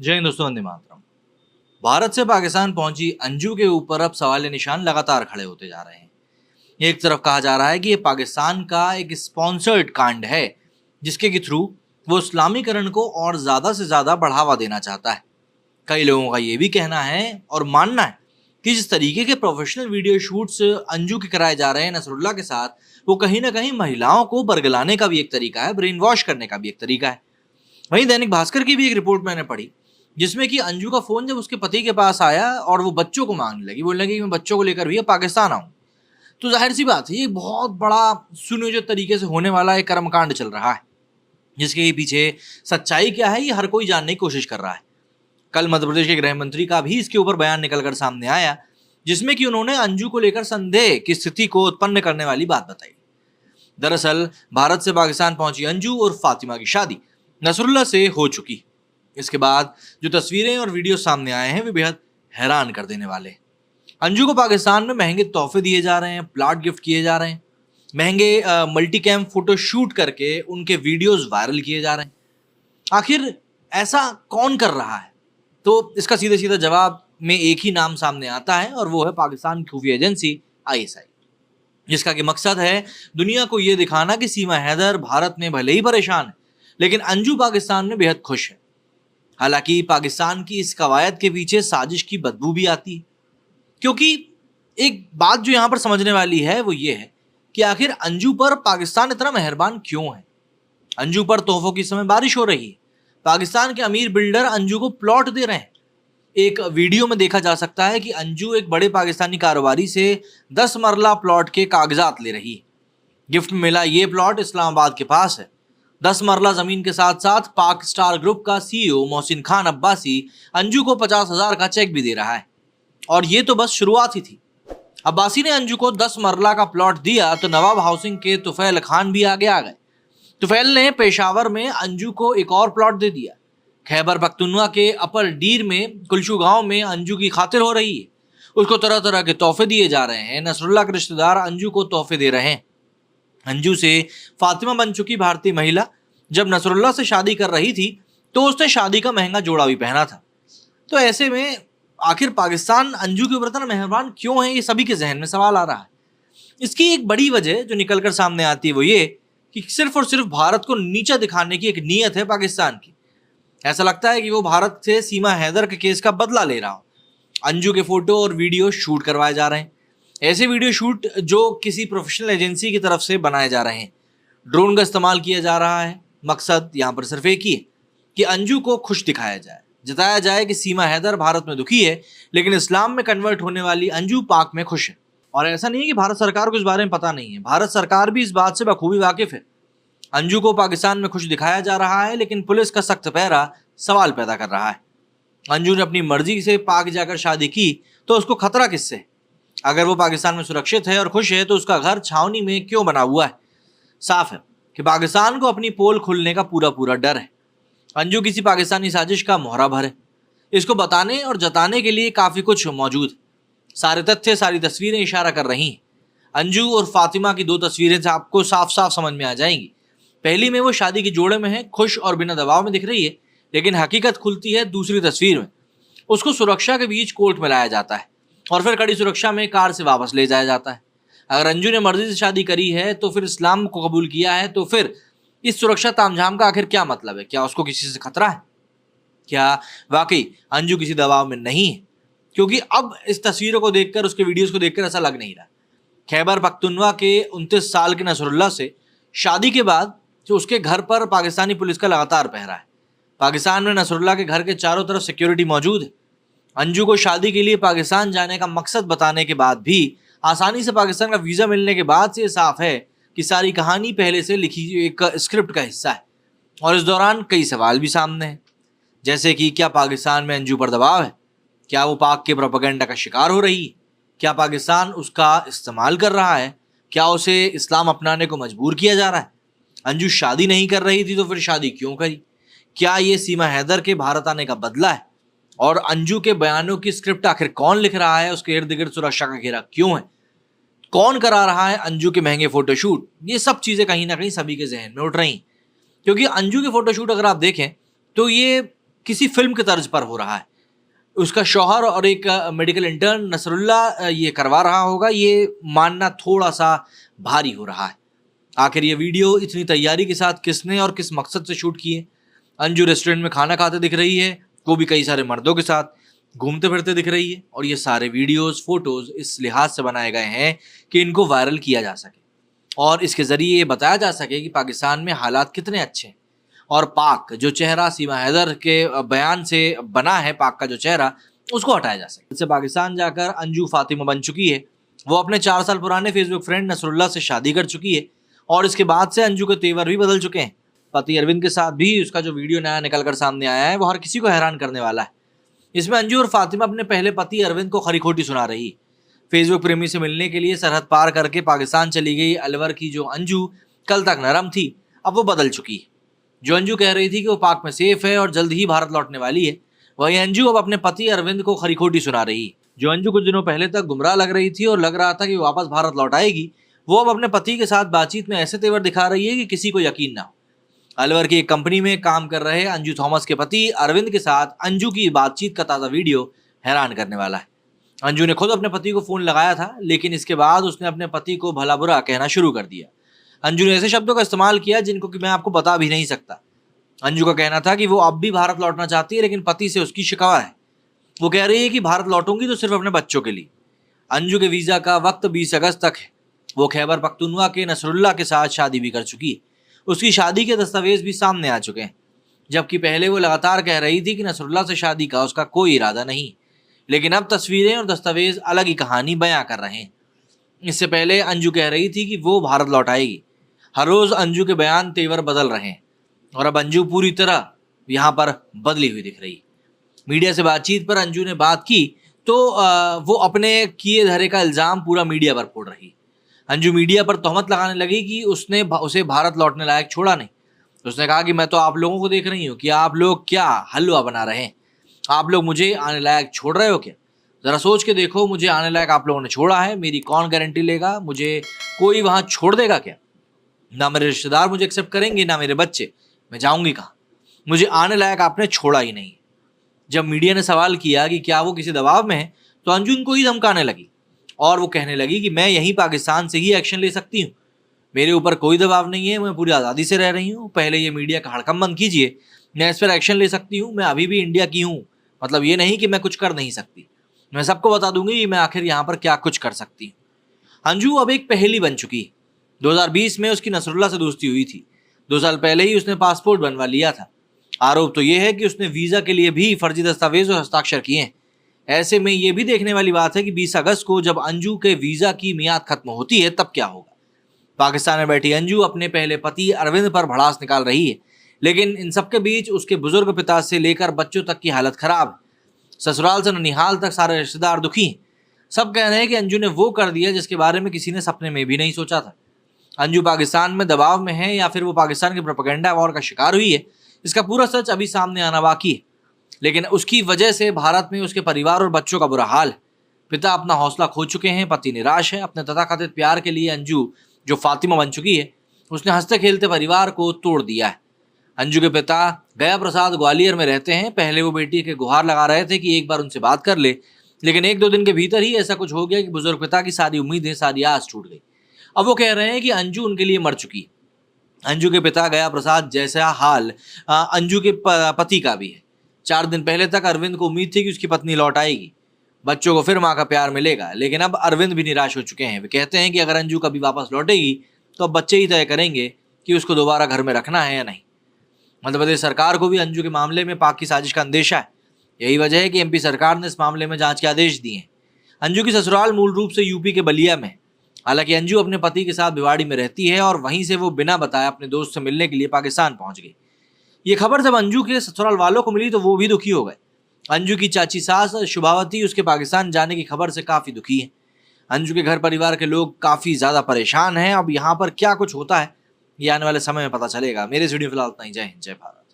जय हिंद दोस्तों, वंदे मातरम। भारत से पाकिस्तान पहुंची अंजू के ऊपर अब सवाल निशान लगातार खड़े होते जा रहे हैं। एक तरफ कहा जा रहा है कि ये पाकिस्तान का एक स्पॉन्सर्ड कांड है, जिसके के थ्रू वो इस्लामीकरण को और ज्यादा से ज्यादा बढ़ावा देना चाहता है। कई लोगों का ये भी कहना है और मानना है कि जिस तरीके के प्रोफेशनल वीडियो शूट्स अंजू के कराए जा रहे हैं नसरुल्लाह के साथ, वो कहीं ना कहीं महिलाओं को बरगलाने का भी एक तरीका है, ब्रेन वॉश करने का भी एक तरीका है। वहीं दैनिक भास्कर की भी एक रिपोर्ट मैंने पढ़ी, जिसमें कि अंजू का फोन जब उसके पति के पास आया और वो बच्चों को मांगने लगी, बोलने लगी मैं बच्चों को लेकर भी पाकिस्तान आऊं, तो जाहिर सी बात है ये बहुत बड़ा सुनियोजित तरीके से होने वाला एक कर्मकांड चल रहा है, जिसके पीछे सच्चाई क्या है ये हर कोई जानने की कोशिश कर रहा है। कल मध्य प्रदेश के गृह मंत्री का भी इसके ऊपर बयान निकलकर सामने आया, जिसमें कि उन्होंने अंजू को लेकर संदेह की स्थिति को उत्पन्न करने वाली बात बताई। दरअसल भारत से पाकिस्तान पहुंची अंजू और फातिमा की शादी नसरुल्लाह से हो चुकी। इसके बाद जो तस्वीरें और वीडियो सामने आए हैं वे बेहद हैरान कर देने वाले। अंजू को पाकिस्तान में महंगे तोहफे दिए जा रहे हैं, प्लाट गिफ्ट किए जा रहे हैं, महंगे मल्टी कैम फोटो शूट करके उनके वीडियोस वायरल किए जा रहे हैं। आखिर ऐसा कौन कर रहा है? तो इसका सीधे सीधा जवाब में एक ही नाम सामने आता है और वो है पाकिस्तान की खुफिया एजेंसी ISI, जिसका कि मकसद है दुनिया को यह दिखाना कि सीमा हैदर भारत में भले ही परेशान है, लेकिन अंजू पाकिस्तान में बेहद खुश है। हालांकि पाकिस्तान की इस कवायद के पीछे साजिश की बदबू भी आती है, क्योंकि एक बात जो यहां पर समझने वाली है वो ये है कि आखिर अंजू पर पाकिस्तान इतना मेहरबान क्यों है। अंजू पर तोहफों की समय बारिश हो रही है, पाकिस्तान के अमीर बिल्डर अंजू को प्लॉट दे रहे हैं। एक वीडियो में देखा जा सकता है कि अंजू एक बड़े पाकिस्तानी कारोबारी से 10 मरला प्लॉट के कागजात ले रही है। गिफ्ट में मिला ये प्लॉट इस्लामाबाद के पास है। 10 मरला जमीन के साथ साथ पाक स्टार ग्रुप का CEO मोहसिन खान अब्बासी अंजू को 50,000 का चेक भी दे रहा है। और ये तो बस शुरुआत ही थी। अब्बासी ने अंजू को 10 मरला का प्लॉट दिया तो नवाब हाउसिंग के तुफैल खान भी आगे आ गए। तुफैल ने पेशावर में अंजू को एक और प्लॉट दे दिया। खैबर पख्तूनवा के अपर डीर में कुलशू गांव में अंजू की खातिर हो रही है, उसको तरह तरह के तोहफे दिए जा रहे हैं। नसरुल्लाह के रिश्तेदार अंजू को तोहफे दे रहे हैं। अंजू से फातिमा बन चुकी भारतीय महिला जब नसरुल्लाह से शादी कर रही थी तो उसने शादी का महंगा जोड़ा भी पहना था। तो ऐसे में आखिर पाकिस्तान अंजू के ऊपर इतना मेहरबान क्यों है, ये सभी के जहन में सवाल आ रहा है। इसकी एक बड़ी वजह जो निकलकर सामने आती है वो ये कि सिर्फ और सिर्फ भारत को नीचा दिखाने की एक नीयत है पाकिस्तान की। ऐसा लगता है कि वो भारत से सीमा हैदर के केस का बदला ले रहा हो। अंजू के फोटो और वीडियो शूट करवाए जा रहे हैं, ऐसे वीडियो शूट जो किसी प्रोफेशनल एजेंसी की तरफ से बनाए जा रहे हैं। ड्रोन का इस्तेमाल किया जा रहा है। मकसद यहाँ पर सिर्फ एक ही है कि अंजू को खुश दिखाया जाए, जताया जाए कि सीमा हैदर भारत में दुखी है, लेकिन इस्लाम में कन्वर्ट होने वाली अंजू पाक में खुश है। और ऐसा नहीं है कि भारत सरकार को इस बारे में पता नहीं है, भारत सरकार भी इस बात से बखूबी वाकिफ है। अंजू को पाकिस्तान में खुश दिखाया जा रहा है, लेकिन पुलिस का सख्त पहरा सवाल पैदा कर रहा है। अंजू ने अपनी मर्जी से पाक जाकर शादी की तो उसको खतरा किससे? अगर वो पाकिस्तान में सुरक्षित है और खुश है तो उसका घर छावनी में क्यों बना हुआ है? साफ है कि पाकिस्तान को अपनी पोल खुलने का पूरा पूरा डर है। अंजू किसी पाकिस्तानी साजिश का मोहरा भर है। इसको बताने और जताने के लिए काफी कुछ मौजूद। सारे तथ्य, सारी तस्वीरें इशारा कर रही हैं। अंजू और फातिमा की 2 तस्वीरें आपको साफ साफ समझ में आ जाएंगी। पहली में वो शादी के जोड़े में है, खुश और बिना दबाव में दिख रही है, लेकिन हकीकत खुलती है दूसरी तस्वीर में। उसको सुरक्षा के बीच कोर्ट में लाया जाता है और फिर कड़ी सुरक्षा में कार से वापस ले जाया जाता है। अगर अंजू ने मर्जी से शादी करी है तो फिर इस्लाम को कबूल किया है, तो फिर इस सुरक्षा तामझाम का आखिर क्या मतलब है? क्या उसको किसी से खतरा है? क्या वाकई अंजू किसी दबाव में नहीं है? क्योंकि अब इस तस्वीरों को देखकर, उसके वीडियोस को देखकर ऐसा लग नहीं रहा। खैबर पख्तूनवा के 29 साल के नसरुल्लाह से शादी के बाद जो उसके घर पर पाकिस्तानी पुलिस का लगातार पहरा है। पाकिस्तान में नसरुल्लाह के घर के चारों तरफ सिक्योरिटी मौजूद है। अंजू को शादी के लिए पाकिस्तान जाने का मकसद बताने के बाद भी, आसानी से पाकिस्तान का वीजा मिलने के बाद से साफ है कि सारी कहानी पहले से लिखी एक स्क्रिप्ट का हिस्सा है। और इस दौरान कई सवाल भी सामने हैं, जैसे कि क्या पाकिस्तान में अंजू पर दबाव है? क्या वो पाक के प्रोपेगेंडा का शिकार हो रही है? क्या पाकिस्तान उसका इस्तेमाल कर रहा है? क्या उसे इस्लाम अपनाने को मजबूर किया जा रहा है? अंजू शादी नहीं कर रही थी तो फिर शादी क्यों करी? क्या ये सीमा हैदर के भारत आने का बदला है? और अंजू के बयानों की स्क्रिप्ट आखिर कौन लिख रहा है? उसके इर्द गिर्द सुरक्षा का घेरा क्यों है? कौन करा रहा है अंजू के महंगे फोटोशूट? ये सब चीजें कहीं ना कहीं सभी के जहन में उठ रही, क्योंकि अंजू के फोटोशूट अगर आप देखें तो ये किसी फिल्म के तर्ज पर हो रहा है। उसका शौहर और एक मेडिकल इंटर्न नसरुल्ला ये करवा रहा होगा, ये मानना थोड़ा सा भारी हो रहा है। आखिर ये वीडियो इतनी तैयारी के साथ किसने और किस मकसद से शूट की है? अंजू रेस्टोरेंट में खाना खाते दिख रही है, वो भी कई सारे मर्दों के साथ घूमते फिरते दिख रही है, और ये सारे वीडियोस फोटोज इस लिहाज से बनाए गए हैं कि इनको वायरल किया जा सके और इसके जरिए ये बताया जा सके कि पाकिस्तान में हालात कितने अच्छे हैं। और पाक जो चेहरा सीमा हैदर के बयान से बना है, पाक का जो चेहरा, उसको हटाया जा सके। इससे पाकिस्तान जाकर अंजू फातिमा बन चुकी है। वो अपने 4 साल पुराने फेसबुक फ्रेंड नसरुल्ला से शादी कर चुकी है और इसके बाद से अंजू के तेवर भी बदल चुके हैं। पति अरविंद के साथ भी उसका जो वीडियो नया निकल कर सामने आया है वो हर किसी को हैरान करने वाला है। इसमें अंजू और फातिमा अपने पहले पति अरविंद को खरी खोटी सुना रही। फेसबुक प्रेमी से मिलने के लिए सरहद पार करके पाकिस्तान चली गई अलवर की जो अंजू कल तक नरम थी, अब वो बदल चुकी है। जो अंजू कह रही थी कि वो पाक में सेफ है और जल्द ही भारत लौटने वाली है, वही अंजू अब अपने पति अरविंद को खरी खोटी सुना रही है। जो अंजू कुछ दिनों पहले तक गुमराह लग रही थी और लग रहा था कि वापस भारत लौट आएगी, वो अब अपने पति के साथ बातचीत में ऐसे तेवर दिखा रही है कि किसी को यकीन ना हो। अलवर की एक कंपनी में काम कर रहे अंजू थॉमस के पति अरविंद के साथ अंजू की बातचीत का ताज़ा वीडियो हैरान करने वाला है। अंजू ने खुद अपने पति को फोन लगाया था, लेकिन इसके बाद उसने अपने पति को भला बुरा कहना शुरू कर दिया। अंजू ने ऐसे शब्दों का इस्तेमाल किया जिनको कि मैं आपको बता भी नहीं सकता। अंजू का कहना था कि वो अब भी भारत लौटना चाहती है, लेकिन पति से उसकी शिकवा है। वो कह रही है कि भारत लौटूंगी तो सिर्फ अपने बच्चों के लिए। अंजू के वीज़ा का वक्त 20 अगस्त तक है। वो खैबर पख्तूनवा के नसरुल्ला के साथ शादी भी कर चुकी है। उसकी शादी के दस्तावेज भी सामने आ चुके हैं, जबकि पहले वो लगातार कह रही थी कि नसरुल्ला से शादी का उसका कोई इरादा नहीं, लेकिन अब तस्वीरें और दस्तावेज अलग ही कहानी बयां कर रहे हैं। इससे पहले अंजू कह रही थी कि वो भारत लौट आएगी। हर रोज़ अंजू के बयान तेवर बदल रहे हैं और अब अंजू पूरी तरह यहाँ पर बदली हुई दिख रही। मीडिया से बातचीत पर अंजू ने बात की तो वो अपने किए धरे का इल्ज़ाम पूरा मीडिया पर फोड़ रही। अंजू मीडिया पर तोहमत लगाने लगी कि उसने उसे भारत लौटने लायक छोड़ा नहीं। उसने कहा कि मैं तो आप लोगों को देख रही हूँ कि आप लोग क्या हलवा बना रहे हैं, आप लोग मुझे आने लायक छोड़ रहे हो क्या? ज़रा सोच के देखो, मुझे आने लायक आप लोगों ने छोड़ा है, मेरी कौन गारंटी लेगा? मुझे कोई वहाँ छोड़ देगा क्या? ना मेरे रिश्तेदार मुझे एक्सेप्ट करेंगे, ना मेरे बच्चे। मैं जाऊँगी कहाँ? मुझे आने लायक आपने छोड़ा ही नहीं। जब मीडिया ने सवाल किया कि क्या वो किसी दबाव में है, तो अंजू उनको ही धमकाने लगी और वो कहने लगी कि मैं यहीं पाकिस्तान से ही एक्शन ले सकती हूँ, मेरे ऊपर कोई दबाव नहीं है, मैं पूरी आज़ादी से रह रही हूँ। पहले ये मीडिया का हड़कम बंद कीजिए, मैं इस पर एक्शन ले सकती हूँ, मैं अभी भी इंडिया की हूँ। मतलब ये नहीं कि मैं कुछ कर नहीं सकती, मैं सबको बता दूंगी कि मैं आखिर यहाँ पर क्या कुछ कर सकती हूँ। अंजू अब एक पहेली बन चुकी है। 2020 में उसकी नसरुल्ला से दोस्ती हुई थी। 2 साल पहले ही उसने पासपोर्ट बनवा लिया था। आरोप तो ये है कि उसने वीज़ा के लिए भी फर्जी दस्तावेज और हस्ताक्षर किए हैं। ऐसे में ये भी देखने वाली बात है कि 20 अगस्त को जब अंजू के वीज़ा की मियाद खत्म होती है तब क्या होगा। पाकिस्तान में बैठी अंजू अपने पहले पति अरविंद पर भड़ास निकाल रही है, लेकिन इन सबके बीच उसके बुजुर्ग पिता से लेकर बच्चों तक की हालत खराब है। ससुराल से ननिहाल तक सारे रिश्तेदार दुखी हैं। सब कह रहे हैं कि अंजू ने वो कर दिया जिसके बारे में किसी ने सपने में भी नहीं सोचा था। अंजू पाकिस्तान में दबाव में है या फिर वो पाकिस्तान के प्रोपेगेंडा वॉर का शिकार हुई है, इसका पूरा सच अभी सामने आना बाकी है। लेकिन उसकी वजह से भारत में उसके परिवार और बच्चों का बुरा हाल है। पिता अपना हौसला खो चुके हैं, पति निराश है। अपने तथाकथित प्यार के लिए अंजू जो फातिमा बन चुकी है, उसने हंसते खेलते परिवार को तोड़ दिया है। अंजू के पिता गया प्रसाद ग्वालियर में रहते हैं। पहले वो बेटी के गुहार लगा रहे थे कि एक बार उनसे बात कर ले, लेकिन 1-2 दिन के भीतर ही ऐसा कुछ हो गया कि बुजुर्ग पिता की सारी उम्मीदें, सारी आस टूट गई। अब वो कह रहे हैं कि अंजू उनके लिए मर चुकी है। अंजू के पिता गया प्रसाद जैसा हाल अंजू के पति का भी है। 4 दिन पहले तक अरविंद को उम्मीद थी कि उसकी पत्नी लौट आएगी, बच्चों को फिर माँ का प्यार मिलेगा, लेकिन अब अरविंद भी निराश हो चुके हैं। वे कहते हैं कि अगर अंजू कभी वापस लौटेगी तो अब बच्चे ही तय करेंगे कि उसको दोबारा घर में रखना है या नहीं। मध्य प्रदेश सरकार को भी अंजू के मामले में पाक की साजिश का अंदेशा है। यही वजह है कि एमपी सरकार ने इस मामले में जांच के आदेश दिए हैं। अंजू की ससुराल मूल रूप से यूपी के बलिया में। हालांकि अंजू अपने पति के साथ भिवाड़ी में रहती है और वहीं से वो बिना बताए अपने दोस्त से मिलने के लिए पाकिस्तान पहुंच गई। ये खबर जब अंजू के ससुराल वालों को मिली तो वो भी दुखी हो गए। अंजू की चाची सास शुभावती उसके पाकिस्तान जाने की खबर से काफ़ी दुखी है। अंजू के घर परिवार के लोग काफ़ी ज़्यादा परेशान हैं। अब यहाँ पर क्या कुछ होता है ये आने वाले समय में पता चलेगा। मेरे इस वीडियो फिलहाल इतना ही। जय हिंद, जय भारत।